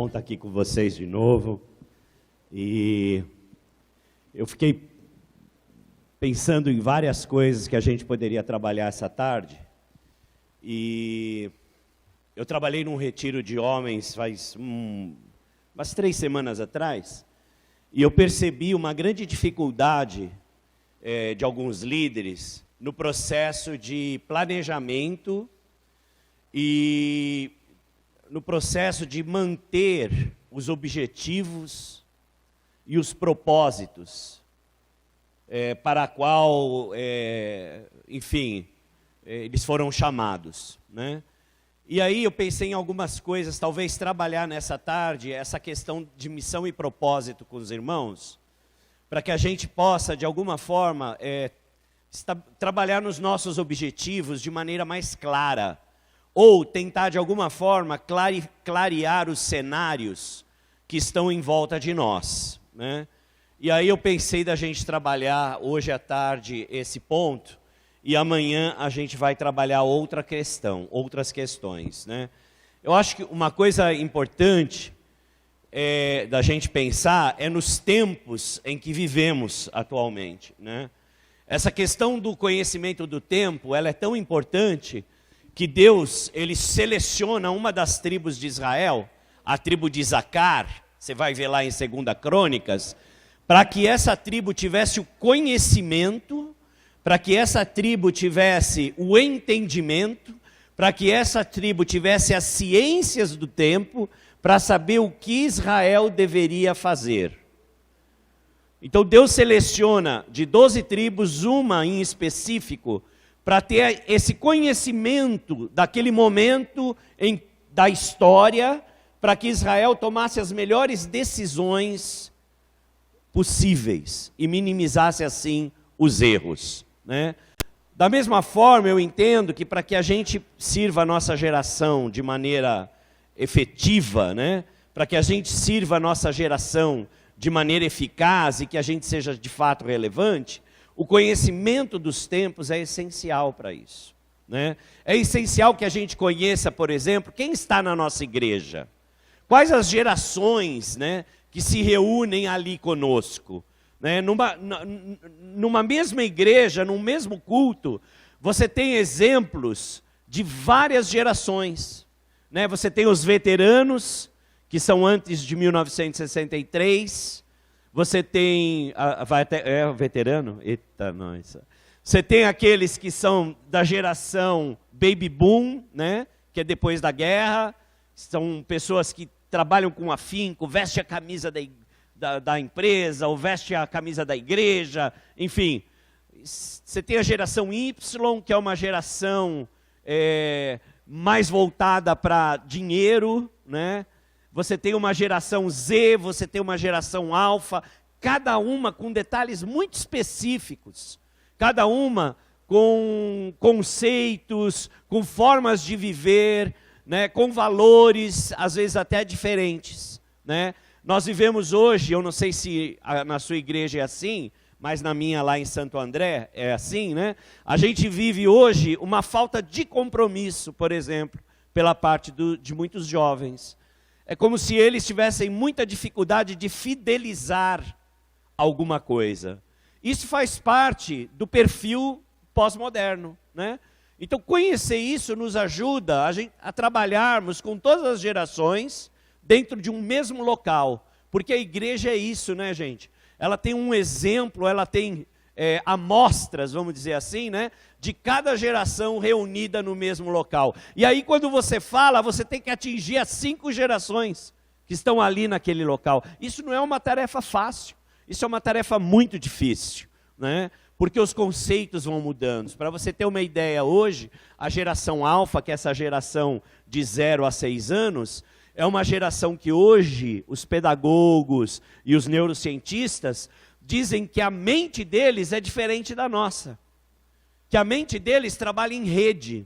bom estar aqui com vocês de novo. E eu fiquei pensando em várias coisas que a gente poderia trabalhar essa tarde. E eu trabalhei num retiro de homens faz umas 3 semanas atrás. E eu percebi uma grande dificuldade de alguns líderes no processo de planejamento e no processo de manter os objetivos e os propósitos para a qual, enfim, eles foram chamados, né? E aí eu pensei em algumas coisas, talvez trabalhar nessa tarde, essa questão de missão e propósito com os irmãos, para que a gente possa, de alguma forma, trabalhar nos nossos objetivos de maneira mais clara, ou tentar, de alguma forma, clarear os cenários que estão em volta de nós, né? E aí eu pensei da gente trabalhar hoje à tarde esse ponto, e amanhã a gente vai trabalhar outra questão, outras questões, né? Eu acho que uma coisa importante da gente pensar é nos tempos em que vivemos atualmente, né? Essa questão do conhecimento do tempo, ela é tão importante que Deus, ele seleciona uma das tribos de Israel, a tribo de Isacar, você vai ver lá em 2 Crônicas, para que essa tribo tivesse o conhecimento, para que essa tribo tivesse o entendimento, para que essa tribo tivesse as ciências do tempo, para saber o que Israel deveria fazer. Então Deus seleciona de 12 tribos, uma em específico, para ter esse conhecimento daquele momento da história, para que Israel tomasse as melhores decisões possíveis e minimizasse assim os erros, né? Da mesma forma, eu entendo que para que a gente sirva a nossa geração de maneira efetiva, né? Para que a gente sirva a nossa geração de maneira eficaz e que a gente seja de fato relevante, o conhecimento dos tempos é essencial para isso, né? É essencial que a gente conheça, por exemplo, quem está na nossa igreja. Quais as gerações, né, que se reúnem ali conosco, né? Numa mesma igreja, num mesmo culto, você tem exemplos de várias gerações, né? Você tem os veteranos, que são antes de 1963, você tem, o veterano? Eita, nós. Você tem aqueles que são da geração Baby Boom, né? Que é depois da guerra, são pessoas que trabalham com afinco, vestem a camisa da empresa, ou vestem a camisa da igreja, enfim. Você tem a geração Y, que é uma geração mais voltada para dinheiro, né? Você tem uma geração Z, você tem uma geração alfa, cada uma com detalhes muito específicos, cada uma com conceitos, com formas de viver, né, com valores, às vezes até diferentes, né? Nós vivemos hoje, eu não sei se na sua igreja é assim, mas na minha lá em Santo André é assim, né? A gente vive hoje uma falta de compromisso, por exemplo, pela parte de muitos jovens. É como se eles tivessem muita dificuldade de fidelizar alguma coisa. Isso faz parte do perfil pós-moderno, né? Então conhecer isso nos ajuda a trabalharmos com todas as gerações dentro de um mesmo local. Porque a igreja é isso, né, gente? Ela tem um exemplo, ela tem amostras, vamos dizer assim, né, de cada geração reunida no mesmo local. E aí quando você fala, você tem que atingir as 5 gerações que estão ali naquele local. Isso não é uma tarefa fácil, isso é uma tarefa muito difícil, né? Porque os conceitos vão mudando. Para você ter uma ideia, hoje, a geração alfa, que é essa geração de 0 a 6 anos, é uma geração que hoje os pedagogos e os neurocientistas dizem que a mente deles é diferente da nossa. Que a mente deles trabalha em rede.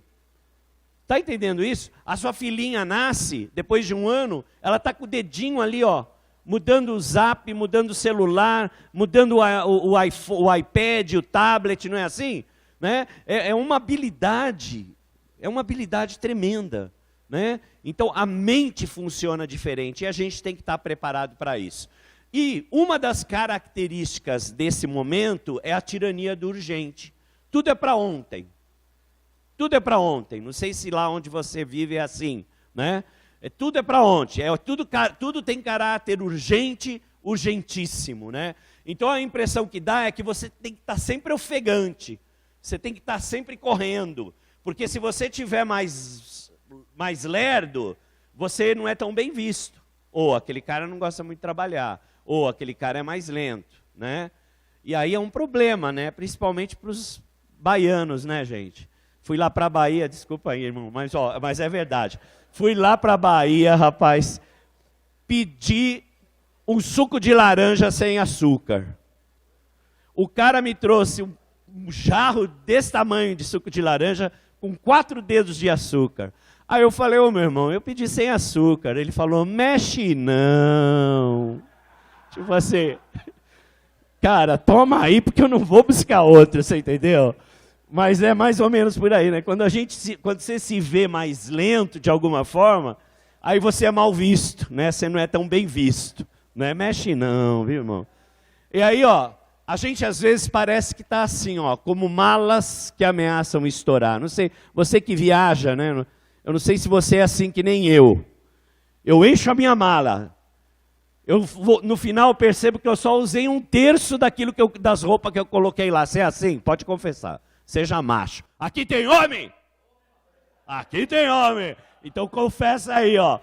Está entendendo isso? A sua filhinha nasce, depois de 1 ano, ela está com o dedinho ali, ó, mudando o zap, mudando o celular, mudando o iPad, o tablet, não é assim? Né? É uma habilidade tremenda. né? Então a mente funciona diferente e a gente tem que estar preparado para isso. E uma das características desse momento é a tirania do urgente. Tudo é para ontem. Tudo é para ontem. Não sei se lá onde você vive é assim, né? Tudo é para ontem. Tudo tem caráter urgente, urgentíssimo, né? Então a impressão que dá é que você tem que estar sempre ofegante. Você tem que estar sempre correndo. Porque se você tiver mais lerdo, você não é tão bem visto. Ou aquele cara não gosta muito de trabalhar. Ou aquele cara é mais lento, né? E aí é um problema, né? Principalmente para os baianos, né, gente? Fui lá para a Bahia, desculpa aí, irmão, mas é verdade. Fui lá para a Bahia, rapaz, pedi um suco de laranja sem açúcar. O cara me trouxe um jarro desse tamanho de suco de laranja com 4 dedos de açúcar. Aí eu falei, ô meu irmão, eu pedi sem açúcar. Ele falou, mexe não. Tipo assim, cara, toma aí porque eu não vou buscar outro, você entendeu? Mas é mais ou menos por aí, né? Quando você se vê mais lento de alguma forma, aí você é mal visto, né? Você não é tão bem visto. Não é mexe não, viu, irmão? E aí, ó, a gente às vezes parece que está assim, ó, como malas que ameaçam estourar. Não sei, você que viaja, né? Eu não sei se você é assim que nem eu. Eu encho a minha mala. No final eu percebo que eu só usei 1/3 das roupas que eu coloquei lá. Você é assim? Pode confessar. Seja macho. Aqui tem homem? Aqui tem homem. Então confessa aí, ó.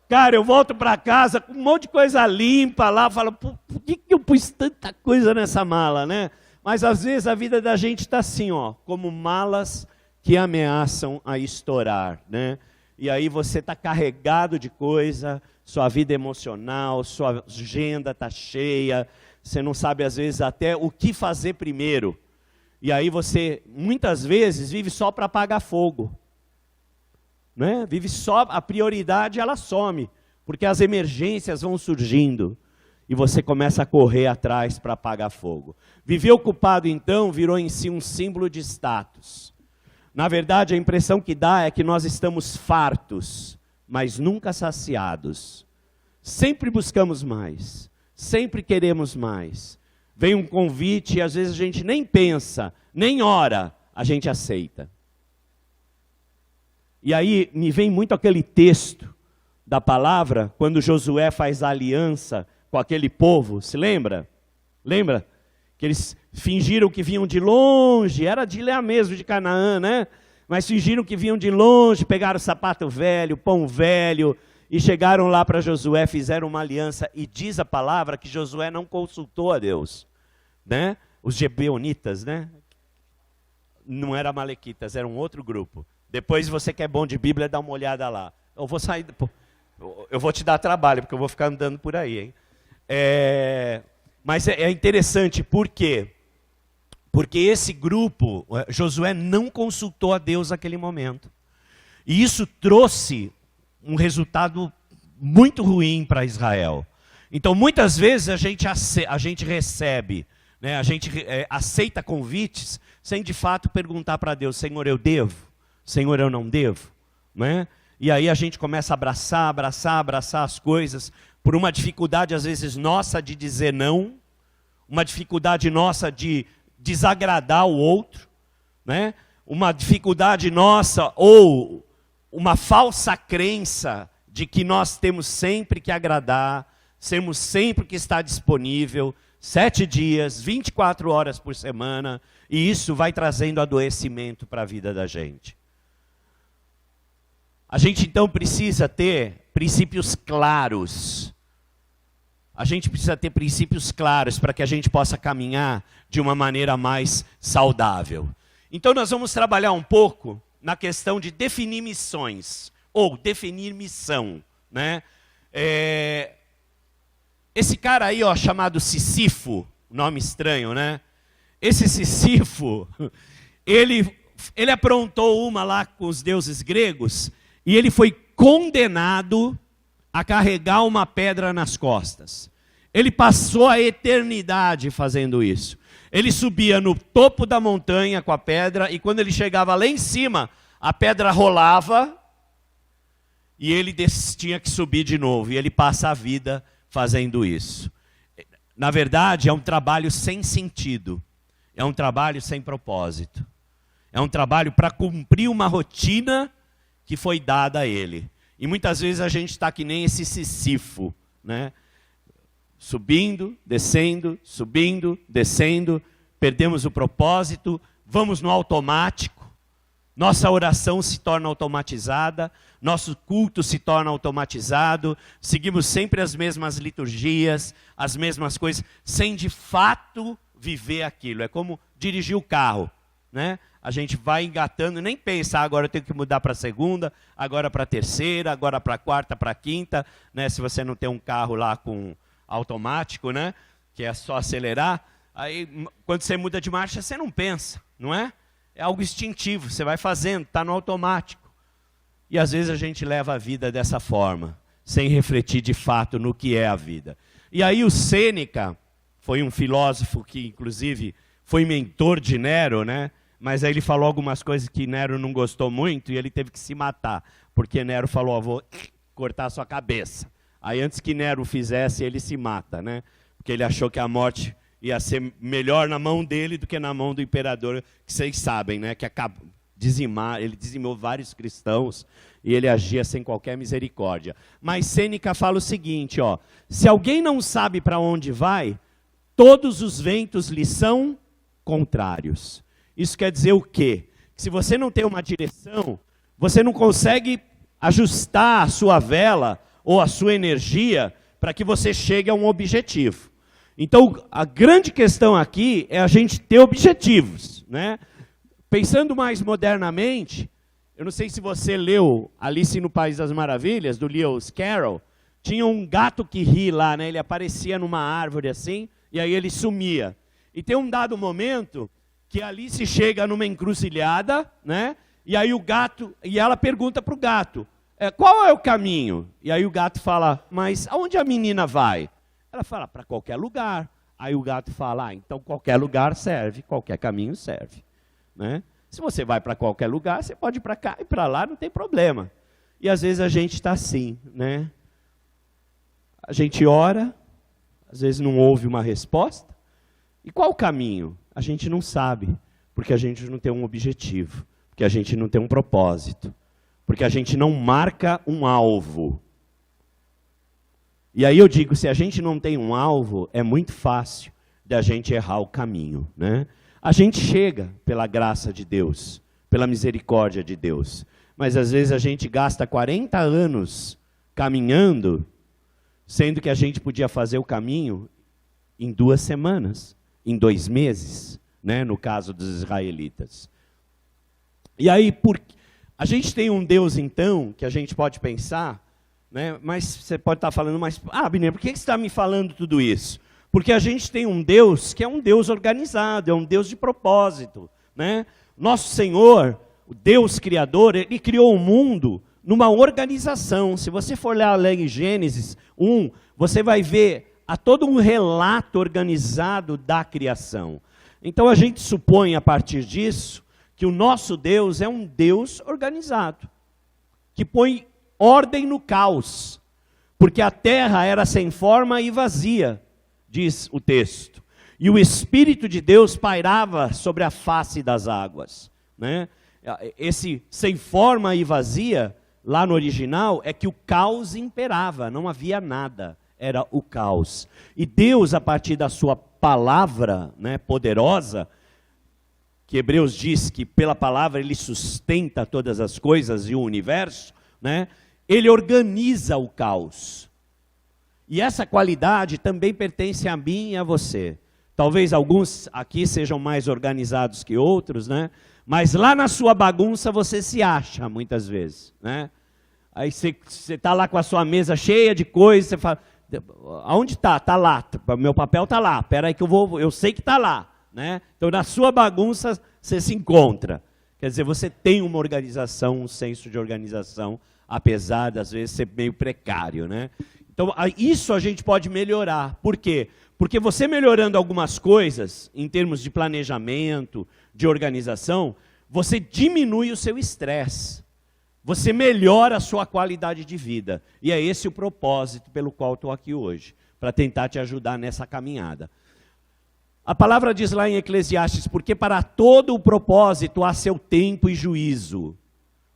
Cara, eu volto para casa com um monte de coisa limpa lá. Falo, por que eu pus tanta coisa nessa mala, né? Mas às vezes a vida da gente está assim, ó. Como malas que ameaçam a estourar, né? E aí você está carregado de coisa, sua vida emocional, sua agenda está cheia, você não sabe às vezes até o que fazer primeiro. E aí você, muitas vezes, vive só para apagar fogo. Né? Vive só, a prioridade ela some, porque as emergências vão surgindo. E você começa a correr atrás para apagar fogo. Viver ocupado então virou em si um símbolo de status. Na verdade, a impressão que dá é que nós estamos fartos, mas nunca saciados. Sempre buscamos mais, sempre queremos mais. Vem um convite e às vezes a gente nem pensa, nem ora, a gente aceita. E aí me vem muito aquele texto da palavra, quando Josué faz a aliança com aquele povo, se lembra? Lembra? Que eles fingiram que vinham de longe, era de lá mesmo, de Canaã, né? Mas fingiram que vinham de longe, pegaram sapato velho, pão velho, e chegaram lá para Josué, fizeram uma aliança, e diz a palavra que Josué não consultou a Deus, né? Os Gebeonitas, né? Não eram amalequitas, era um outro grupo. Depois, você que é bom de Bíblia, dá uma olhada lá. Eu vou sair, eu vou te dar trabalho, porque eu vou ficar andando por aí, hein? Mas é interessante, por quê? Porque esse grupo, Josué não consultou a Deus naquele momento. E isso trouxe um resultado muito ruim para Israel. Então, muitas vezes a gente recebe, né, a gente aceita convites sem de fato perguntar para Deus, Senhor, eu devo? Senhor, eu não devo? Né? E aí a gente começa a abraçar as coisas, por uma dificuldade às vezes nossa de dizer não, uma dificuldade nossa de desagradar o outro, né? Uma dificuldade nossa ou uma falsa crença de que nós temos sempre que agradar, temos sempre que estar disponível, 7 dias, 24 horas por semana, e isso vai trazendo adoecimento para a vida da gente. A gente então precisa ter princípios claros. A gente precisa ter princípios claros para que a gente possa caminhar de uma maneira mais saudável. Então nós vamos trabalhar um pouco na questão de definir missões, ou definir missão, né? Esse cara aí, ó, chamado Sísifo, nome estranho, né? Esse Sísifo, ele aprontou uma lá com os deuses gregos, e ele foi condenado a carregar uma pedra nas costas. Ele passou a eternidade fazendo isso. Ele subia no topo da montanha com a pedra, e quando ele chegava lá em cima, a pedra rolava, e ele tinha que subir de novo, e ele passa a vida fazendo isso. Na verdade, é um trabalho sem sentido, é um trabalho sem propósito, é um trabalho para cumprir uma rotina que foi dada a ele. E muitas vezes a gente está que nem esse Sísifo, né? Subindo, descendo, perdemos o propósito, vamos no automático, nossa oração se torna automatizada, nosso culto se torna automatizado, seguimos sempre as mesmas liturgias, as mesmas coisas, sem de fato viver aquilo. É como dirigir o carro, né? A gente vai engatando, nem pensa, agora eu tenho que mudar para a segunda, agora para a terceira, agora para a quarta, para a quinta, né? Se você não tem um carro lá com automático, né? Que é só acelerar, aí quando você muda de marcha, você não pensa, não é? É algo instintivo, você vai fazendo, está no automático. E às vezes a gente leva a vida dessa forma, sem refletir de fato no que é a vida. E aí o Sêneca foi um filósofo que inclusive foi mentor de Nero, né? Mas aí ele falou algumas coisas que Nero não gostou muito e ele teve que se matar, porque Nero falou, vou cortar a sua cabeça. Aí antes que Nero fizesse, ele se mata, né? Porque ele achou que a morte ia ser melhor na mão dele do que na mão do imperador, que vocês sabem, né? Que acabou ele dizimou vários cristãos e ele agia sem qualquer misericórdia. Mas Sêneca fala o seguinte, ó, se alguém não sabe para onde vai, todos os ventos lhe são contrários. Isso quer dizer o quê? Que se você não tem uma direção, você não consegue ajustar a sua vela ou a sua energia para que você chegue a um objetivo. Então, a grande questão aqui é a gente ter objetivos, né? Pensando mais modernamente, eu não sei se você leu Alice no País das Maravilhas, do Lewis Carroll, tinha um gato que ri lá, né? Ele aparecia numa árvore assim, e aí ele sumia. E tem um dado momento que a Alice chega numa encruzilhada, né? E aí o gato, e ela pergunta para o gato, qual é o caminho? E aí o gato fala, mas aonde a menina vai? Ela fala, para qualquer lugar. Aí o gato fala, então qualquer lugar serve, qualquer caminho serve. Né? Se você vai para qualquer lugar, você pode ir para cá e para lá, não tem problema. E às vezes a gente está assim, né? A gente ora, às vezes não ouve uma resposta. E qual o caminho? A gente não sabe, porque a gente não tem um objetivo, porque a gente não tem um propósito, porque a gente não marca um alvo. E aí eu digo, se a gente não tem um alvo, é muito fácil da gente errar o caminho, né? A gente chega pela graça de Deus, pela misericórdia de Deus, mas às vezes a gente gasta 40 anos caminhando, sendo que a gente podia fazer o caminho em 2 semanas, em 2 meses, né? No caso dos israelitas. E aí, a gente tem um Deus então, que a gente pode pensar, né? Mas você pode estar falando, mas, Abner, por que você está me falando tudo isso? Porque a gente tem um Deus que é um Deus organizado, é um Deus de propósito, né? Nosso Senhor, o Deus Criador, Ele criou o mundo numa organização. Se você for ler em Gênesis 1, você vai ver todo um relato organizado da criação. Então a gente supõe a partir disso que o nosso Deus é um Deus organizado, que põe ordem no caos, porque a terra era sem forma e vazia, diz o texto. E o Espírito de Deus pairava sobre a face das águas, né? Esse sem forma e vazia, lá no original, é que o caos imperava, não havia nada, era o caos. E Deus, a partir da sua palavra, né, poderosa, que Hebreus diz que pela palavra Ele sustenta todas as coisas e o universo, né? Ele organiza o caos. E essa qualidade também pertence a mim e a você. Talvez alguns aqui sejam mais organizados que outros, né? Mas lá na sua bagunça você se acha muitas vezes, né? Aí você está lá com a sua mesa cheia de coisas, você fala, aonde está? Está lá, meu papel está lá, espera aí que eu sei que está lá, né? Então na sua bagunça você se encontra. Quer dizer, você tem uma organização, um senso de organização, apesar de às vezes ser meio precário, né? Então isso a gente pode melhorar. Por quê? Porque você melhorando algumas coisas, em termos de planejamento, de organização, você diminui o seu estresse. você melhora a sua qualidade de vida. E é esse o propósito pelo qual estou aqui hoje, para tentar te ajudar nessa caminhada. A palavra diz lá em Eclesiastes, porque para todo o propósito há seu tempo e juízo,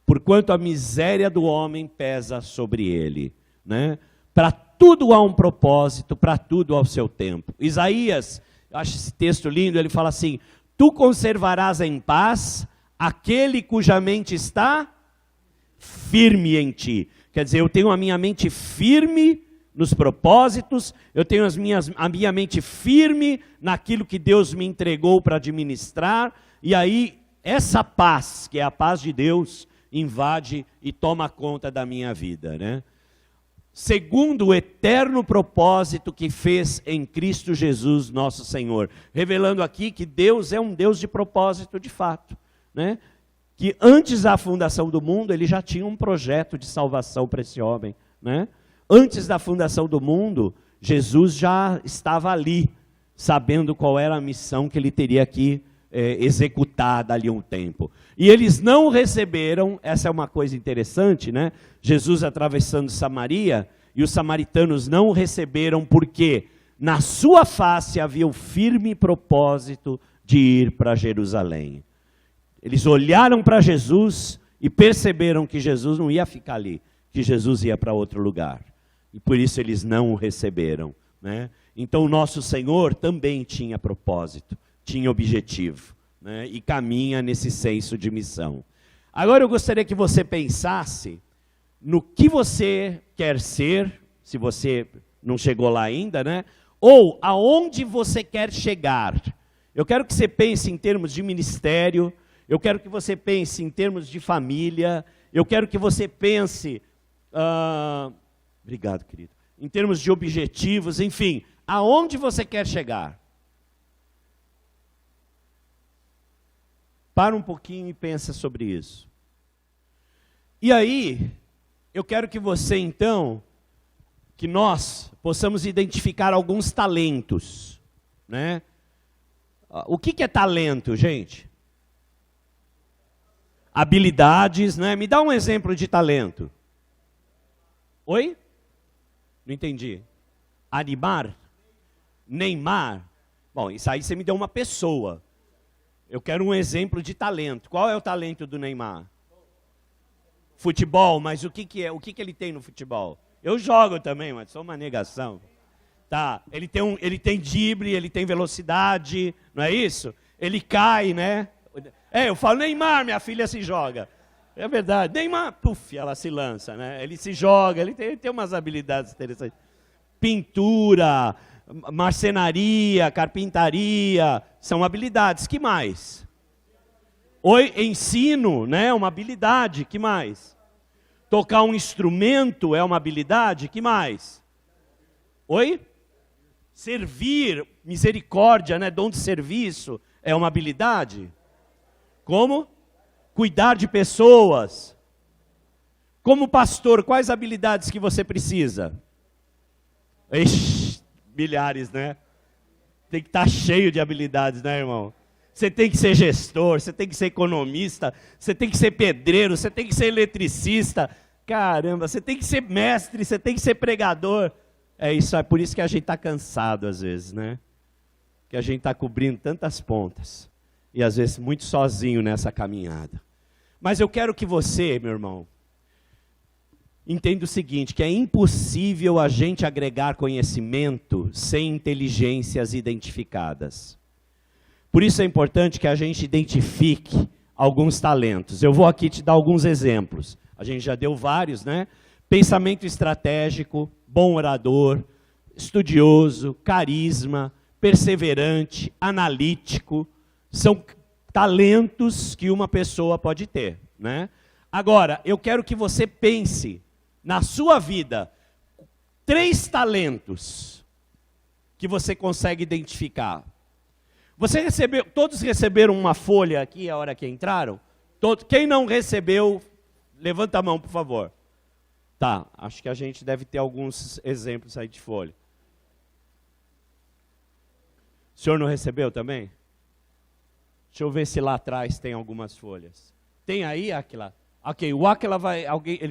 porquanto a miséria do homem pesa sobre ele. Né? Para tudo há um propósito, para tudo há o seu tempo. Isaías, eu acho esse texto lindo, ele fala assim, tu conservarás em paz aquele cuja mente está firme em ti. Quer dizer, eu tenho a minha mente firme nos propósitos, eu tenho a minha mente firme naquilo que Deus me entregou para administrar, e aí essa paz, que é a paz de Deus, invade e toma conta da minha vida, né? Segundo o eterno propósito que fez em Cristo Jesus, nosso Senhor. Revelando aqui que Deus é um Deus de propósito de fato, né? Que antes da fundação do mundo, ele já tinha um projeto de salvação para esse homem, né? Antes da fundação do mundo, Jesus já estava ali, sabendo qual era a missão que ele teria que executar dali um tempo. E eles não receberam, essa é uma coisa interessante, né? Jesus atravessando Samaria, e os samaritanos não o receberam porque na sua face havia o firme propósito de ir para Jerusalém. Eles olharam para Jesus e perceberam que Jesus não ia ficar ali, que Jesus ia para outro lugar. E por isso eles não o receberam, né? Então o nosso Senhor também tinha propósito, tinha objetivo, né? E caminha nesse senso de missão. Agora eu gostaria que você pensasse no que você quer ser, se você não chegou lá ainda, né? Ou aonde você quer chegar. Eu quero que você pense em termos de ministério, eu quero que você pense em termos de família, eu quero que você pense... Obrigado, querido. Em termos de objetivos, enfim, aonde você quer chegar? Para um pouquinho e pensa sobre isso. E aí, eu quero que você então, que nós possamos identificar alguns talentos, né? O que é talento, gente? Habilidades, né? Me dá um exemplo de talento. Oi? Não entendi. Animar? Neymar? Bom, isso aí você me deu uma pessoa. Eu quero um exemplo de talento. Qual é o talento do Neymar? Futebol, mas o que é? O que ele tem no futebol? Eu jogo também, mas sou uma negação. Tá, ele tem drible, ele tem velocidade, não é isso? Ele cai, né? Eu falo, Neymar, minha filha se joga. É verdade, Neymar, puf, ela se lança, né? Ele se joga, ele tem umas habilidades interessantes. Pintura, marcenaria, carpintaria, são habilidades. Que mais? Ensino, né? Uma habilidade. Que mais? Tocar um instrumento é uma habilidade. Que mais? Oi? Servir, misericórdia, né? Dom de serviço é uma habilidade. Como? Cuidar de pessoas. Como pastor, quais habilidades que você precisa? Ixi, milhares, né? Tem que estar cheio de habilidades, né, irmão? Você tem que ser gestor, você tem que ser economista, você tem que ser pedreiro, você tem que ser eletricista. Caramba, você tem que ser mestre, você tem que ser pregador. É por isso que a gente está cansado às vezes, né? Que a gente está cobrindo tantas pontas. E às vezes muito sozinho nessa caminhada. Mas eu quero que você, meu irmão, entenda o seguinte, que é impossível a gente agregar conhecimento sem inteligências identificadas. Por isso é importante que a gente identifique alguns talentos. Eu vou aqui te dar alguns exemplos. A gente já deu vários, né? Pensamento estratégico, bom orador, estudioso, carisma, perseverante, analítico. São talentos que uma pessoa pode ter, né? Agora, eu quero que você pense na sua vida 3 talentos que você consegue identificar. Todos receberam uma folha aqui a hora que entraram? Quem não recebeu, levanta a mão, por favor. Tá, acho que a gente deve ter alguns exemplos aí de folha. O senhor não recebeu também? Deixa eu ver se lá atrás tem algumas folhas. Tem aí, Aquila? Ok, o Aquila vai...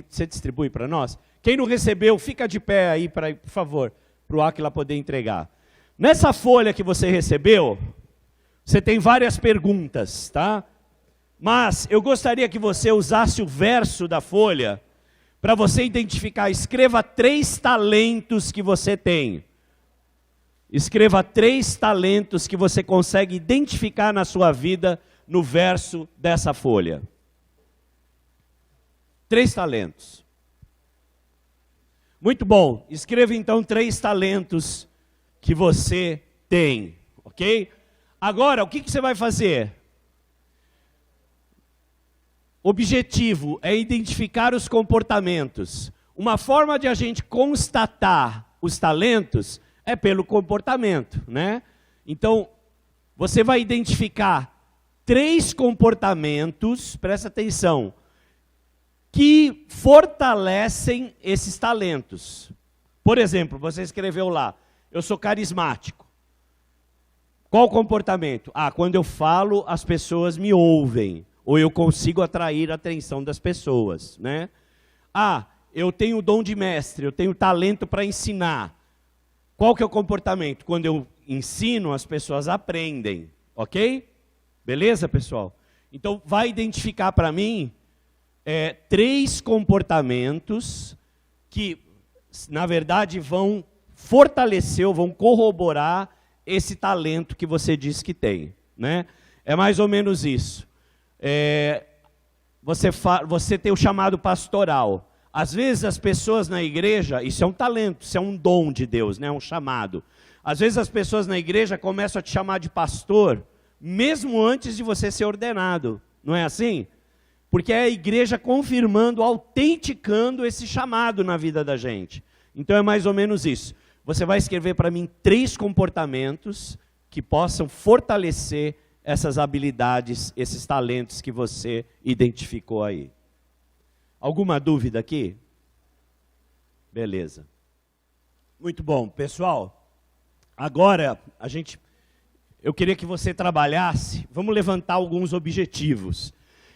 Você distribui para nós? Quem não recebeu, fica de pé aí, por favor, para o Aquila poder entregar. Nessa folha que você recebeu, você tem várias perguntas, tá? Mas eu gostaria que você usasse o verso da folha para você identificar. Escreva 3 talentos que você tem. Escreva 3 talentos que você consegue identificar na sua vida no verso dessa folha. 3 talentos. Muito bom. Escreva então 3 talentos que você tem, ok? Agora, o que você vai fazer? Objetivo é identificar os comportamentos. Uma forma de a gente constatar os talentos é pelo comportamento, né? Então, você vai identificar 3 comportamentos, presta atenção, que fortalecem esses talentos. Por exemplo, você escreveu lá, eu sou carismático. Qual o comportamento? Quando eu falo, as pessoas me ouvem. Ou eu consigo atrair a atenção das pessoas, né? Eu tenho dom de mestre, eu tenho talento para ensinar. Qual que é o comportamento? Quando eu ensino, as pessoas aprendem, ok? Beleza, pessoal? Então, vai identificar para mim 3 comportamentos que, na verdade, vão fortalecer, ou vão corroborar esse talento que você diz que tem, né? É mais ou menos isso. Você tem o chamado pastoral. Às vezes as pessoas na igreja, isso é um talento, isso é um dom de Deus, né? Um chamado. Às vezes as pessoas na igreja começam a te chamar de pastor, mesmo antes de você ser ordenado. Não é assim? Porque é a igreja confirmando, autenticando esse chamado na vida da gente. Então é mais ou menos isso. Você vai escrever para mim 3 comportamentos que possam fortalecer essas habilidades, esses talentos que você identificou aí. Alguma dúvida aqui? Beleza. Muito bom, pessoal. Agora, eu queria que você trabalhasse, vamos levantar alguns objetivos.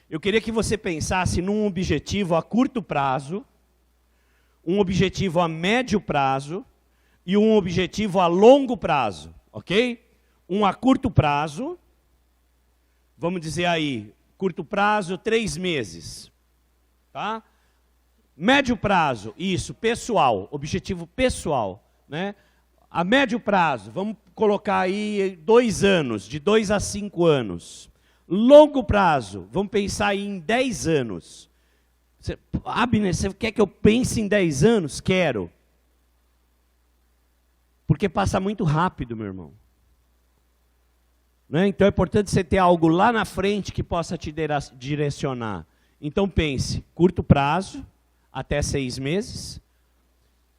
Eu queria que você pensasse num objetivo a curto prazo, um objetivo a médio prazo e um objetivo a longo prazo, ok? Um a curto prazo, vamos dizer aí, curto prazo, 3 meses, tá? Médio prazo, isso, pessoal, objetivo pessoal, né? A médio prazo, vamos colocar aí 2 anos, de 2 a 5 anos. Longo prazo, vamos pensar aí em 10 anos. Abner, você quer que eu pense em 10 anos? Quero. Porque passa muito rápido, meu irmão. Né? Então é importante você ter algo lá na frente que possa te direcionar. Então pense, curto prazo, até 6 meses.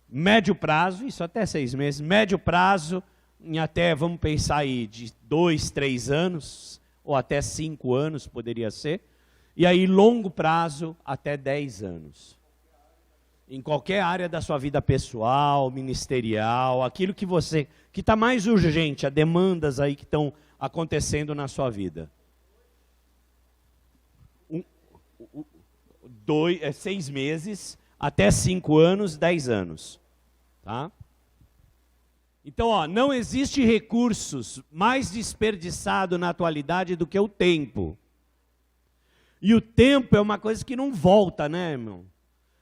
Médio prazo, isso até 6 meses. Médio prazo, em até, vamos pensar aí, de 2, 3 anos, ou até 5 anos poderia ser. E aí longo prazo, até 10 anos. Em qualquer área da sua vida pessoal, ministerial, aquilo que está mais urgente, as demandas aí que estão acontecendo na sua vida. 6 meses, até 5 anos, 10 anos. Tá? Então, não existe recursos mais desperdiçado na atualidade do que o tempo. E o tempo é uma coisa que não volta, né, irmão?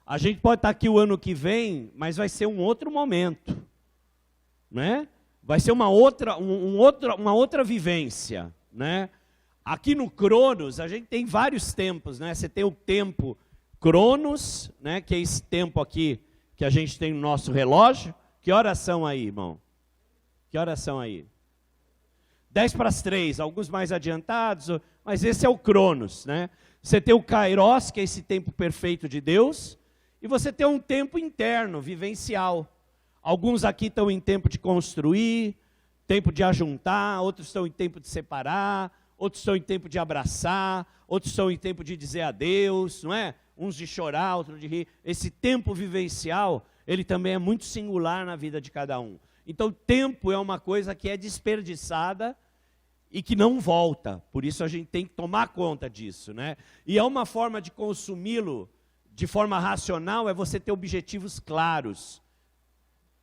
A gente pode estar aqui o ano que vem, mas vai ser um outro momento, né? Vai ser uma outra vivência, né? Aqui no Cronos, a gente tem vários tempos, né? Você tem o tempo Cronos, né? Que é esse tempo aqui que a gente tem no nosso relógio. Que horas são aí, irmão? Que horas são aí? 10 para as 3, alguns mais adiantados, mas esse é o Cronos, né? Você tem o Kairos, que é esse tempo perfeito de Deus, e você tem um tempo interno, vivencial. Alguns aqui estão em tempo de construir, tempo de ajuntar, outros estão em tempo de separar, outros estão em tempo de abraçar, outros estão em tempo de dizer adeus, não é? Uns de chorar, outros de rir. Esse tempo vivencial, ele também é muito singular na vida de cada um. Então, tempo é uma coisa que é desperdiçada e que não volta. Por isso a gente tem que tomar conta disso, né? E é uma forma de consumi-lo de forma racional, é você ter objetivos claros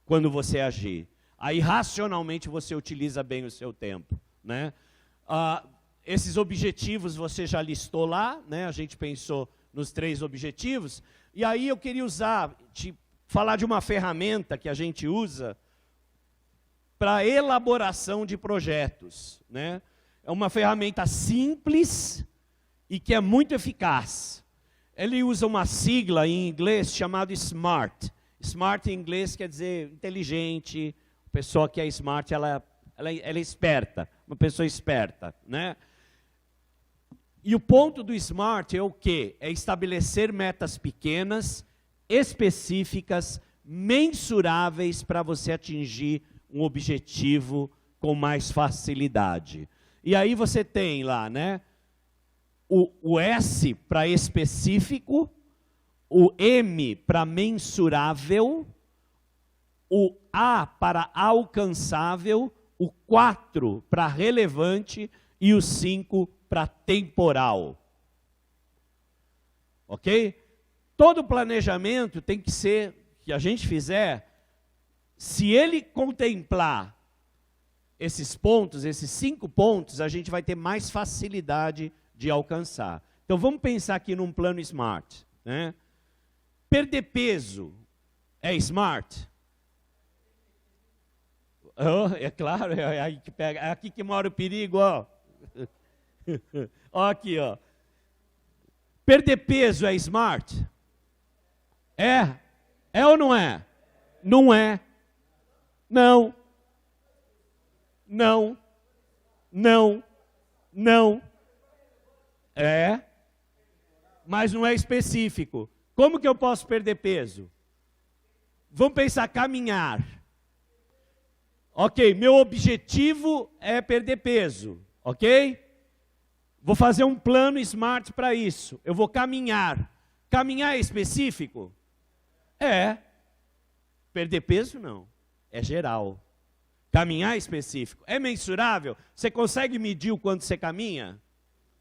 quando você agir. Aí racionalmente você utiliza bem o seu tempo, né? Esses objetivos você já listou lá, né? A gente pensou nos 3 objetivos. E aí eu queria falar de uma ferramenta que a gente usa para elaboração de projetos, né? É uma ferramenta simples e que é muito eficaz. Ele usa uma sigla em inglês chamada SMART. SMART em inglês quer dizer inteligente. A pessoa que é smart, ela é esperta, uma pessoa esperta, né? E o ponto do SMART é o quê? É estabelecer metas pequenas, específicas, mensuráveis para você atingir um objetivo com mais facilidade. E aí você tem lá, né? O S para específico, o M para mensurável, o A para alcançável, o 4 para relevante e o 5 para temporal. Ok? Todo planejamento tem que ser, que a gente fizer, se ele contemplar esses pontos, esses 5 pontos, a gente vai ter mais facilidade de alcançar. Então vamos pensar aqui num plano SMART, né? Perder peso é SMART? Oh, é claro, é aí que pega, é aqui que mora o perigo, ó. Ó aqui, ó. Perder peso é SMART? É? É ou não é? Não é. Não. Não. Não. Não. É. Mas não é específico. Como que eu posso perder peso? Vamos pensar, caminhar. Ok, meu objetivo é perder peso, ok? Vou fazer um plano SMART para isso. Eu vou caminhar. Caminhar é específico? É. Perder peso não. É geral. Caminhar é específico. É mensurável? Você consegue medir o quanto você caminha?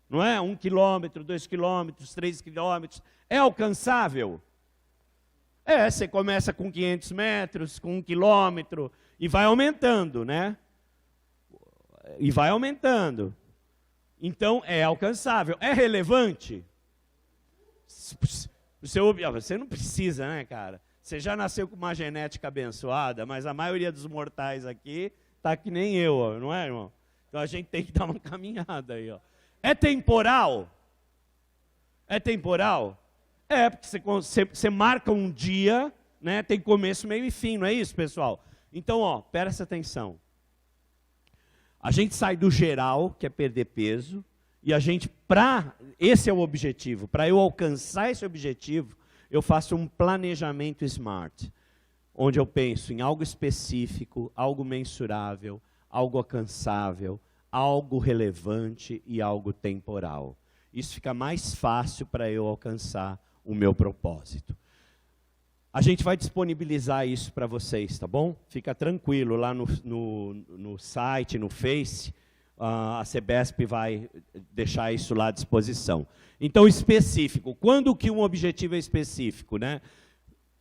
Não é? 1 quilômetro, 2 quilômetros, 3 quilômetros. É alcançável? É, você começa com 500 metros, com 1 quilômetro, e vai aumentando, né? E vai aumentando. Então, é alcançável. É relevante? Você não precisa, né, cara? Você já nasceu com uma genética abençoada, mas a maioria dos mortais aqui está que nem eu, não é, irmão? Então, a gente tem que dar uma caminhada aí, ó. É temporal? É temporal? É, porque você marca um dia, né? Tem começo, meio e fim, não é isso, pessoal? Então, ó, presta atenção. A gente sai do geral, que é perder peso, e a gente, esse é o objetivo, para eu alcançar esse objetivo, eu faço um planejamento SMART, onde eu penso em algo específico, algo mensurável, algo alcançável, algo relevante e algo temporal. Isso fica mais fácil para eu alcançar o meu propósito. A gente vai disponibilizar isso para vocês, tá bom? Fica tranquilo, lá no site, no Face, a CBESP vai deixar isso lá à disposição. Então, específico. Quando que um objetivo é específico, né?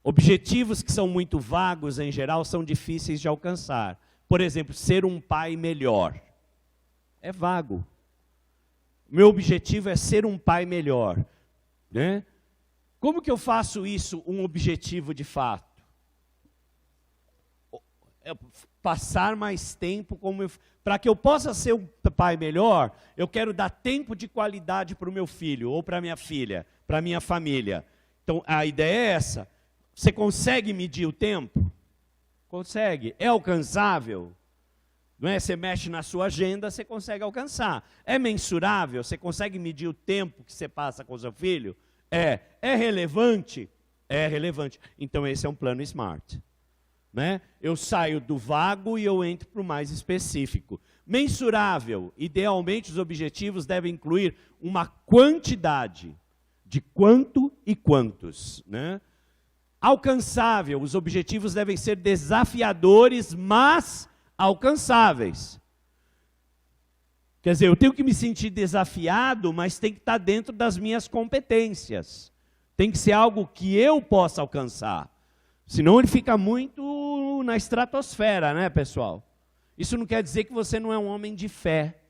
Objetivos que são muito vagos, em geral, são difíceis de alcançar. Por exemplo, ser um pai melhor. É vago. Meu objetivo é ser um pai melhor, né? Como que eu faço isso um objetivo de fato? Passar mais tempo para que eu possa ser um pai melhor, eu quero dar tempo de qualidade para o meu filho ou para minha filha, para minha família. Então a ideia é essa. Você consegue medir o tempo? Consegue. É alcançável? Não é? Você mexe na sua agenda, você consegue alcançar. É mensurável? Você consegue medir o tempo que você passa com o seu filho? É. É relevante? É relevante. Então esse é um plano SMART. Né? Eu saio do vago e eu entro para o mais específico. Mensurável, idealmente os objetivos devem incluir uma quantidade de quanto e quantos. Né? Alcançável, os objetivos devem ser desafiadores, mas alcançáveis. Quer dizer, eu tenho que me sentir desafiado, mas tem que estar dentro das minhas competências. Tem que ser algo que eu possa alcançar. Senão ele fica muito na estratosfera, né, pessoal? Isso não quer dizer que você não é um homem de fé,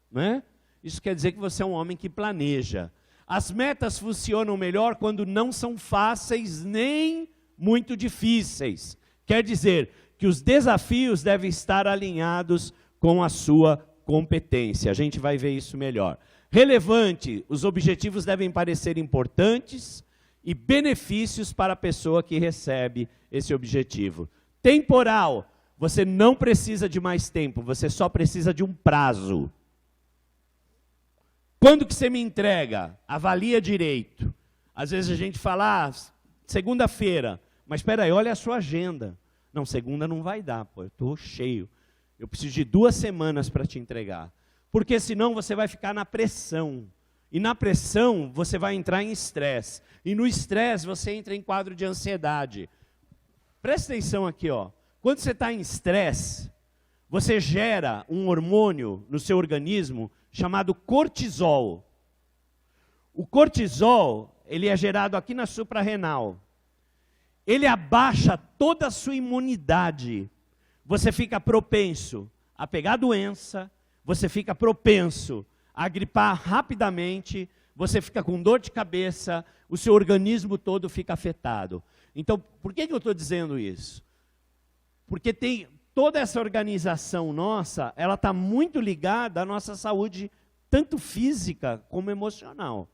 né? Isso quer dizer que você é um homem que planeja. As metas funcionam melhor quando não são fáceis nem muito difíceis. Quer dizer que os desafios devem estar alinhados com a sua competência. A gente vai ver isso melhor. Relevante, os objetivos devem parecer importantes e benefícios para a pessoa que recebe esse objetivo. Temporal, você não precisa de mais tempo, você só precisa de um prazo. Quando que você me entrega? Avalia direito. Às vezes a gente fala, segunda-feira, mas espera aí, olha a sua agenda. Não, segunda não vai dar, pô, eu estou cheio. Eu preciso de 2 semanas para te entregar. Porque senão você vai ficar na pressão. E na pressão você vai entrar em estresse. E no estresse você entra em quadro de ansiedade. Presta atenção aqui, ó. Quando você está em estresse, você gera um hormônio no seu organismo chamado cortisol. O cortisol, ele é gerado aqui na suprarrenal. Ele abaixa toda a sua imunidade. Você fica propenso a pegar doença, você fica propenso a gripar rapidamente, você fica com dor de cabeça, o seu organismo todo fica afetado. Então, por que eu estou dizendo isso? Porque tem toda essa organização nossa, ela está muito ligada à nossa saúde, tanto física como emocional.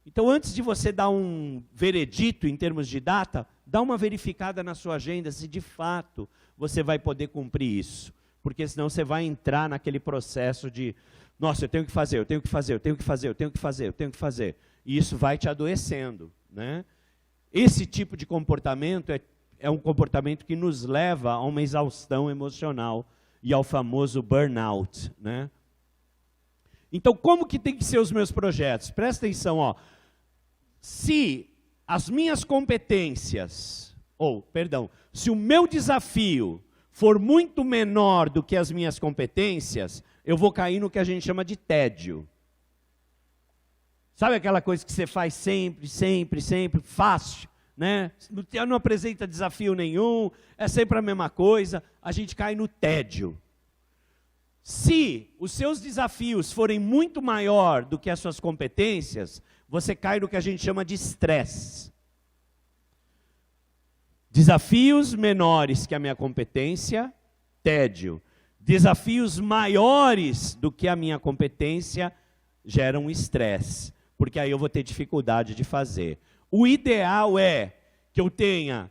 Então, antes de você dar um veredito em termos de data, dá uma verificada na sua agenda se de fato você vai poder cumprir isso. Porque senão você vai entrar naquele processo de, nossa, eu tenho que fazer, eu tenho que fazer, eu tenho que fazer, eu tenho que fazer, eu tenho que fazer. E isso vai te adoecendo, né? Esse tipo de comportamento é um comportamento que nos leva a uma exaustão emocional e ao famoso burnout, né? Então, como que tem que ser os meus projetos? Presta atenção, ó. Se as minhas competências, se o meu desafio for muito menor do que as minhas competências, eu vou cair no que a gente chama de tédio. Sabe aquela coisa que você faz sempre, sempre, sempre, fácil, né? Não apresenta desafio nenhum, é sempre a mesma coisa, a gente cai no tédio. Se os seus desafios forem muito maior do que as suas competências, você cai no que a gente chama de estresse. Desafios menores que a minha competência, tédio. Desafios maiores do que a minha competência geram estresse, porque aí eu vou ter dificuldade de fazer. O ideal é que eu tenha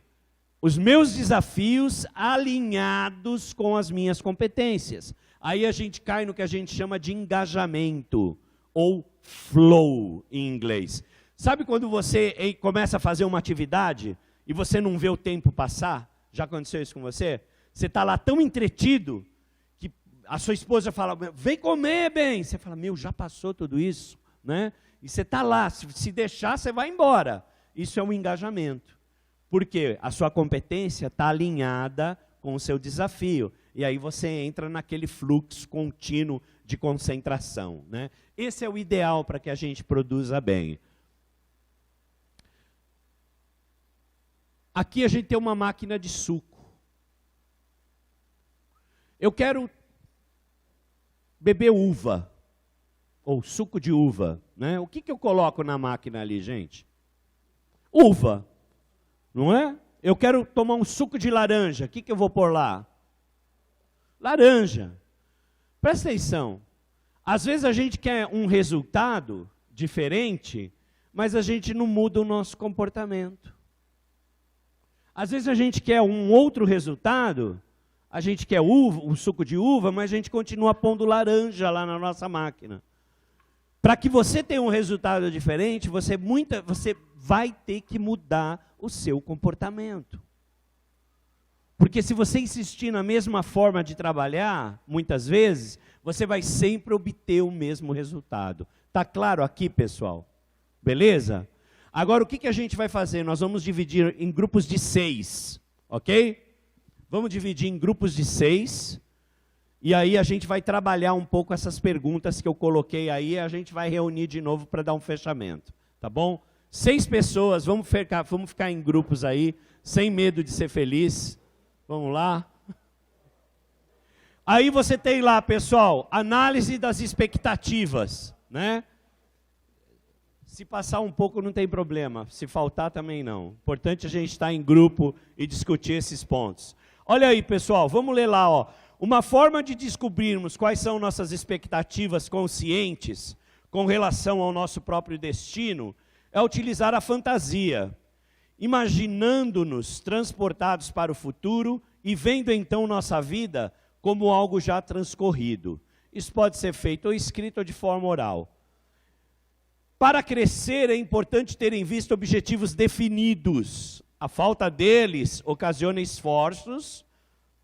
os meus desafios alinhados com as minhas competências. Aí a gente cai no que a gente chama de engajamento, ou flow em inglês. Sabe quando você começa a fazer uma atividade e você não vê o tempo passar? Já aconteceu isso com você? Você está lá tão entretido que a sua esposa fala, vem comer, bem. Você fala, meu, já passou tudo isso, né? E você está lá, se deixar, você vai embora. Isso é um engajamento. Porque a sua competência está alinhada com o seu desafio. E aí você entra naquele fluxo contínuo de concentração, né? Esse é o ideal para que a gente produza bem. Aqui a gente tem uma máquina de suco. Eu quero beber uva, ou suco de uva, né? O que eu coloco na máquina ali, gente? Uva, não é? Eu quero tomar um suco de laranja, o que eu vou pôr lá? Laranja. Presta atenção. Às vezes a gente quer um resultado diferente, mas a gente não muda o nosso comportamento. Às vezes a gente quer um outro resultado, a gente quer uva, um suco de uva, mas a gente continua pondo laranja lá na nossa máquina. Para que você tenha um resultado diferente, você vai ter que mudar o seu comportamento. Porque se você insistir na mesma forma de trabalhar, muitas vezes, você vai sempre obter o mesmo resultado. Está claro aqui, pessoal? Beleza? Agora, o que a gente vai fazer? Nós vamos dividir em grupos de 6, ok? Vamos dividir em grupos de 6. E aí a gente vai trabalhar um pouco essas perguntas que eu coloquei aí, e a gente vai reunir de novo para dar um fechamento, tá bom? 6 pessoas, vamos ficar em grupos aí, sem medo de ser feliz. Vamos lá. Aí você tem lá, pessoal, análise das expectativas, né? Se passar um pouco não tem problema, se faltar também não. Importante a gente estar em grupo e discutir esses pontos. Olha aí, pessoal, vamos ler lá, ó. Uma forma de descobrirmos quais são nossas expectativas conscientes com relação ao nosso próprio destino é utilizar a fantasia, imaginando-nos transportados para o futuro e vendo então nossa vida como algo já transcorrido. Isso pode ser feito ou escrito ou de forma oral. Para crescer é importante ter em vista objetivos definidos. A falta deles ocasiona esforços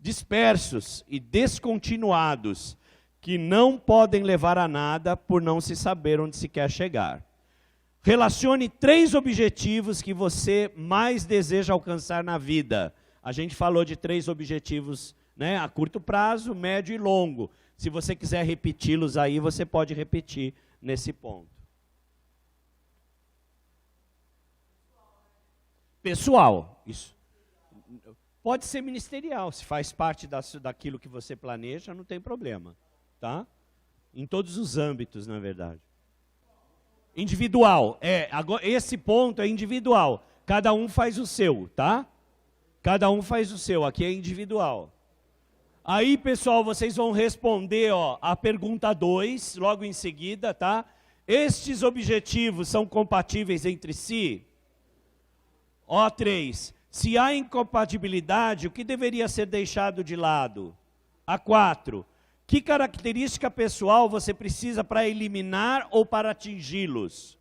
dispersos e descontinuados, que não podem levar a nada por não se saber onde se quer chegar. Relacione 3 objetivos que você mais deseja alcançar na vida. A gente falou de 3 objetivos, né, a curto prazo, médio e longo. Se você quiser repeti-los aí, você pode repetir nesse ponto. Pessoal, isso. Pode ser ministerial, se faz parte daquilo que você planeja, não tem problema, tá? Em todos os âmbitos, na verdade. Individual, agora, esse ponto é individual. Cada um faz o seu, tá? Cada um faz o seu, aqui é individual. Aí, pessoal, vocês vão responder, ó, a pergunta 2, logo em seguida, tá? Estes objetivos são compatíveis entre si? Ó, 3. Se há incompatibilidade, o que deveria ser deixado de lado? A 4. Que característica pessoal você precisa para eliminar ou para atingi-los?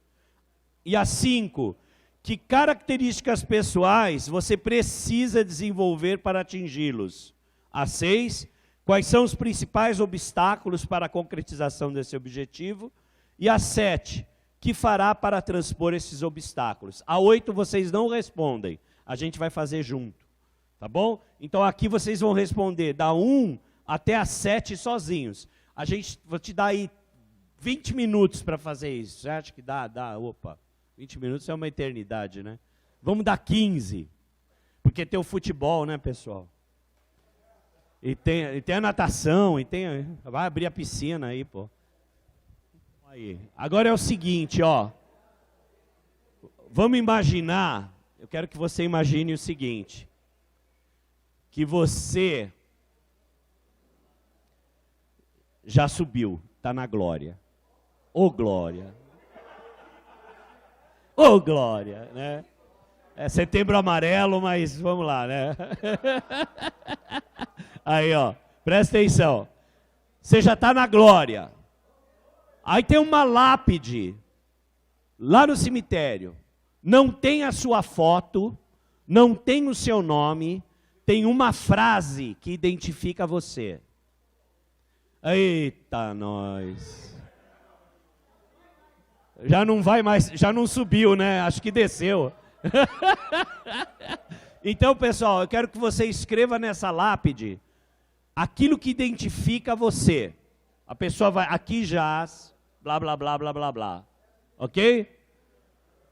E a 5. Que características pessoais você precisa desenvolver para atingi-los? A 6. Quais são os principais obstáculos para a concretização desse objetivo? E a 7. Que fará para transpor esses obstáculos? A 8 vocês não respondem. A gente vai fazer junto, tá bom? Então aqui vocês vão responder da 1 até a 7 sozinhos. Vou te dar aí 20 minutos para fazer isso. Você acha que dá? Opa, 20 minutos é uma eternidade, né? Vamos dar 15, porque tem o futebol, né, pessoal? E tem a natação, vai abrir a piscina aí, pô. Aí. Agora é o seguinte, ó. Vamos imaginar... Eu quero que você imagine o seguinte, que você já subiu, está na glória. Ô glória! Ô glória! Né? É Setembro Amarelo, mas vamos lá, né? Aí, ó, presta atenção. Você já está na glória. Aí tem uma lápide, lá no cemitério. Não tem a sua foto, não tem o seu nome, tem uma frase que identifica você. Eita, nós. Já não vai mais, já não subiu, né? Acho que desceu. Então, pessoal, eu quero que você escreva nessa lápide aquilo que identifica você. A pessoa vai, aqui jaz, blá, blá, blá, blá, blá, blá. Ok?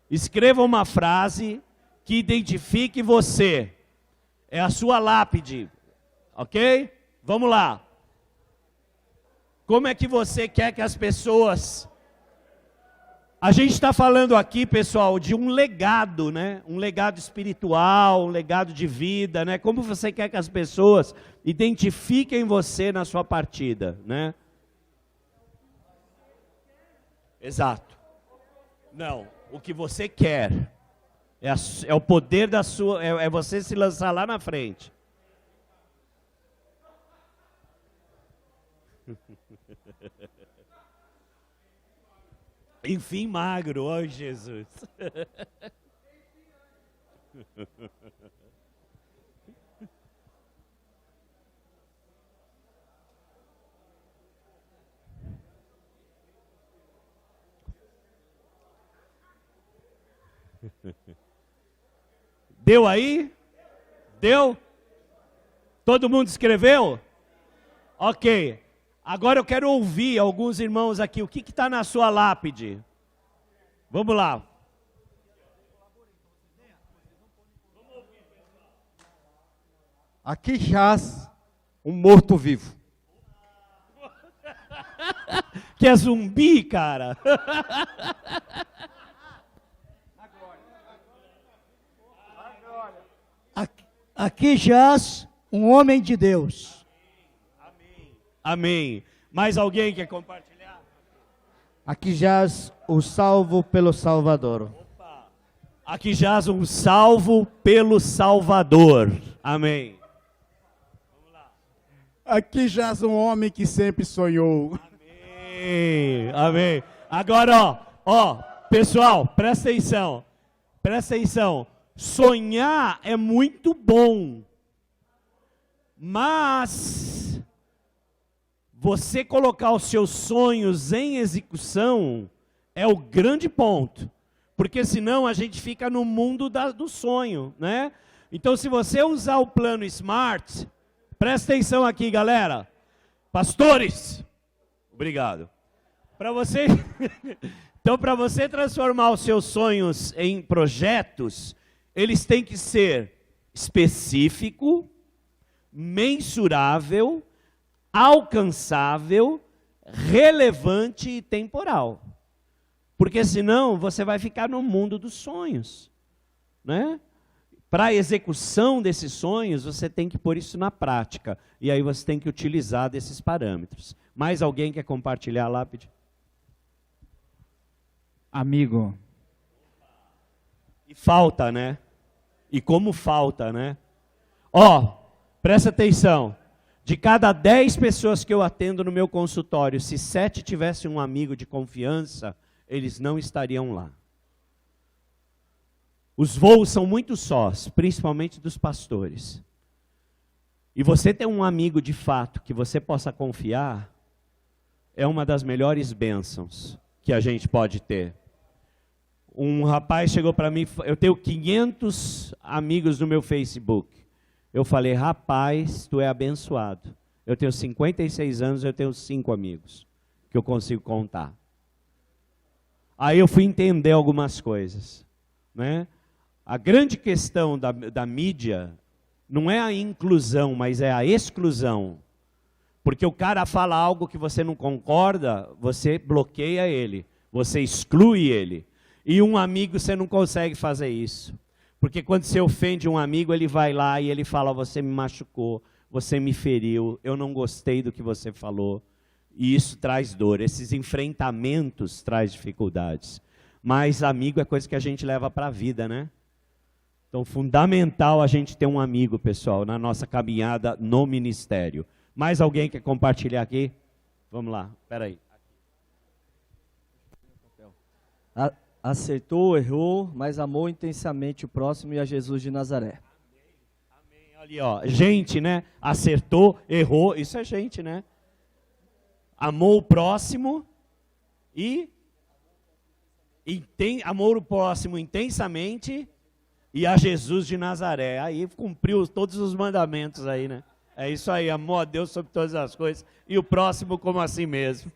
Escreva uma frase que identifique você. É a sua lápide. Ok? Vamos lá. Como é que você quer que as pessoas... A gente está falando aqui, pessoal, de um legado, né? Um legado espiritual, um legado de vida, né? Como você quer que as pessoas identifiquem você na sua partida, né? Exato. Não. O que você quer, é o poder da sua, é você se lançar lá na frente. Enfim, magro, ó Jesus. Deu aí? Deu? Todo mundo escreveu? Ok. Agora eu quero ouvir alguns irmãos aqui. O que está na sua lápide? Vamos lá. Aqui jaz um morto-vivo. Que é zumbi, cara. Aqui jaz um homem de Deus. Amém. Mais alguém quer compartilhar? Aqui jaz o salvo pelo Salvador. Aqui jaz um salvo pelo Salvador. Amém. Aqui jaz um homem que sempre sonhou. Amém. Amém. Agora, ó, pessoal, presta atenção. Presta atenção. Sonhar é muito bom. Mas você colocar os seus sonhos em execução é o grande ponto. Porque senão a gente fica no mundo do sonho, né? Então, se você usar o plano SMART, presta atenção aqui, galera. Pastores, obrigado. Para você, então, para você transformar os seus sonhos em projetos, eles têm que ser específico, mensurável, alcançável, relevante e temporal. Porque senão você vai ficar no mundo dos sonhos, né? Para a execução desses sonhos, você tem que pôr isso na prática. E aí você tem que utilizar desses parâmetros. Mais alguém quer compartilhar a lápide? Amigo. E falta, né? E como falta, né? Ó, presta atenção. De cada 10 pessoas que eu atendo no meu consultório, se 7 tivessem um amigo de confiança, eles não estariam lá. Os voos são muito sós, principalmente dos pastores. E você ter um amigo de fato que você possa confiar, é uma das melhores bênçãos que a gente pode ter. Um rapaz chegou para mim, eu tenho 500 amigos no meu Facebook. Eu falei, rapaz, tu é abençoado. Eu tenho 56 anos, eu tenho 5 amigos que eu consigo contar. Aí eu fui entender algumas coisas, né? A grande questão da mídia não é a inclusão, mas é a exclusão. Porque o cara fala algo que você não concorda, você bloqueia ele, você exclui ele. E um amigo você não consegue fazer isso. Porque quando você ofende um amigo, ele vai lá e ele fala, você me machucou, você me feriu, eu não gostei do que você falou. E isso traz dor, esses enfrentamentos traz dificuldades. Mas amigo é coisa que a gente leva para a vida, né? Então, fundamental a gente ter um amigo, pessoal, na nossa caminhada no ministério. Mais alguém quer compartilhar aqui? Vamos lá, espera aí. Acertou, errou, mas amou intensamente o próximo e a Jesus de Nazaré. Amém. Ali, ó, gente, né? Acertou, errou, isso é gente, né? Amou o próximo e amou o próximo intensamente e a Jesus de Nazaré. Aí cumpriu todos os mandamentos aí, né? É isso aí, amou a Deus sobre todas as coisas e o próximo como assim mesmo.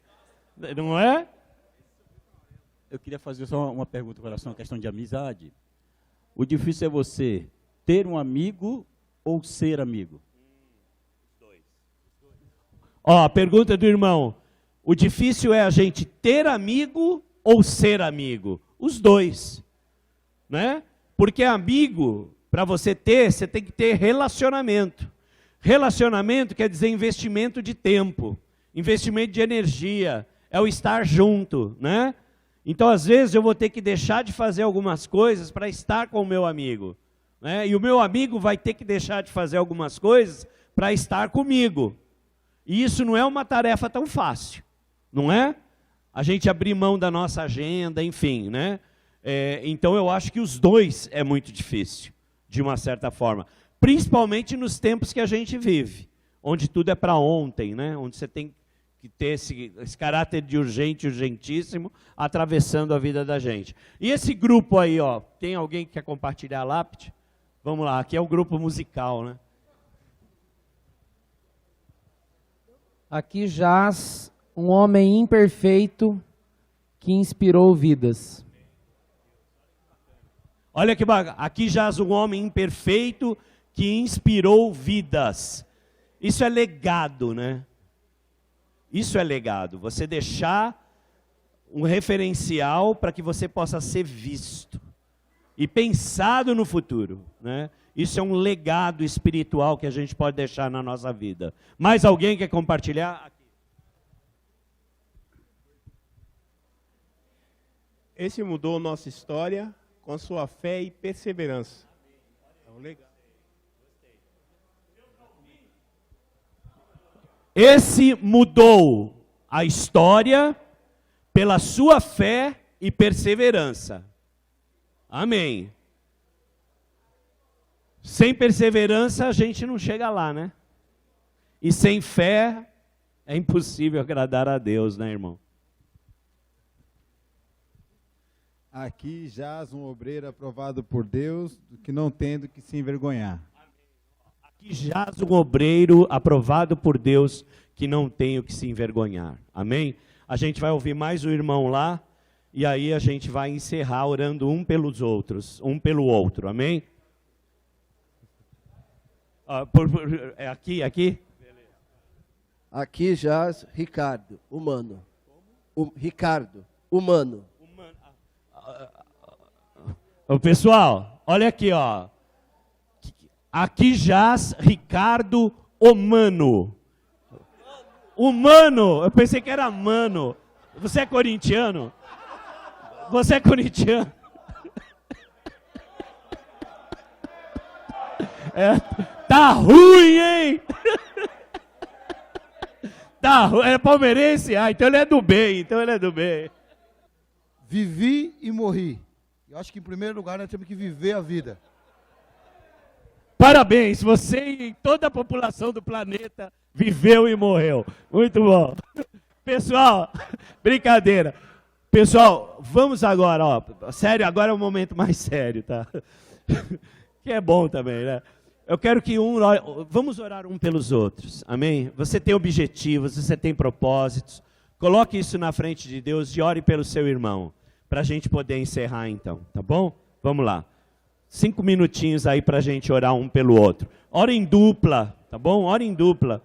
Não é? Eu queria fazer só uma pergunta com relação à questão de amizade. O difícil é você ter um amigo ou ser amigo? Ó, a pergunta do irmão. O difícil é a gente ter amigo ou ser amigo? Os dois, né? Porque amigo, para você ter, você tem que ter relacionamento. Relacionamento quer dizer investimento de tempo, investimento de energia, é o estar junto, né? Então, às vezes, eu vou ter que deixar de fazer algumas coisas para estar com o meu amigo, né? E o meu amigo vai ter que deixar de fazer algumas coisas para estar comigo. E isso não é uma tarefa tão fácil, não é? A gente abrir mão da nossa agenda, enfim, né? Então, eu acho que os dois é muito difícil, de uma certa forma. Principalmente nos tempos que a gente vive, onde tudo é para ontem, né? Onde você tem que ter esse caráter de urgente, urgentíssimo, atravessando a vida da gente. E esse grupo aí, ó, tem alguém que quer compartilhar a lápide? Vamos lá, aqui é o grupo musical, né? Aqui jaz um homem imperfeito que inspirou vidas. Olha que bacana. Aqui jaz um homem imperfeito que inspirou vidas. Isso é legado, né? Isso é legado. Você deixar um referencial para que você possa ser visto e pensado no futuro, né? Isso é um legado espiritual que a gente pode deixar na nossa vida. Mais alguém quer compartilhar? Esse mudou nossa história com sua fé e perseverança. É um legal. Esse mudou a história pela sua fé e perseverança. Amém. Sem perseverança a gente não chega lá, né? E sem fé é impossível agradar a Deus, né, irmão? Aqui jaz um obreiro aprovado por Deus, que não tendo que se envergonhar. Aqui jaz um obreiro aprovado por Deus, que não tem o que se envergonhar. Amém? A gente vai ouvir mais o irmão lá, e aí a gente vai encerrar orando um pelos outros, um pelo outro. Amém? É aqui? Aqui jaz Ricardo, humano. Ricardo, humano. Ô, pessoal, olha aqui, ó. Aqui jaz Ricardo Humano. Humano, eu pensei que era mano. Você é corintiano? Você é corintiano? Tá ruim, hein? Tá ruim. É palmeirense? Ah, então ele é do bem, Vivi e morri. Eu acho que em primeiro lugar nós temos que viver a vida. Parabéns, você e toda a população do planeta viveu e morreu. Muito bom. Pessoal, brincadeira. Pessoal, vamos agora, ó. Sério, agora é o momento mais sério, tá? Que é bom também, né? Eu quero que vamos orar um pelos outros, amém? Você tem objetivos, você tem propósitos. Coloque isso na frente de Deus e ore pelo seu irmão, para a gente poder encerrar então, tá bom? Vamos lá. 5 minutinhos aí para a gente orar um pelo outro. Ora em dupla, tá bom? Ora em dupla.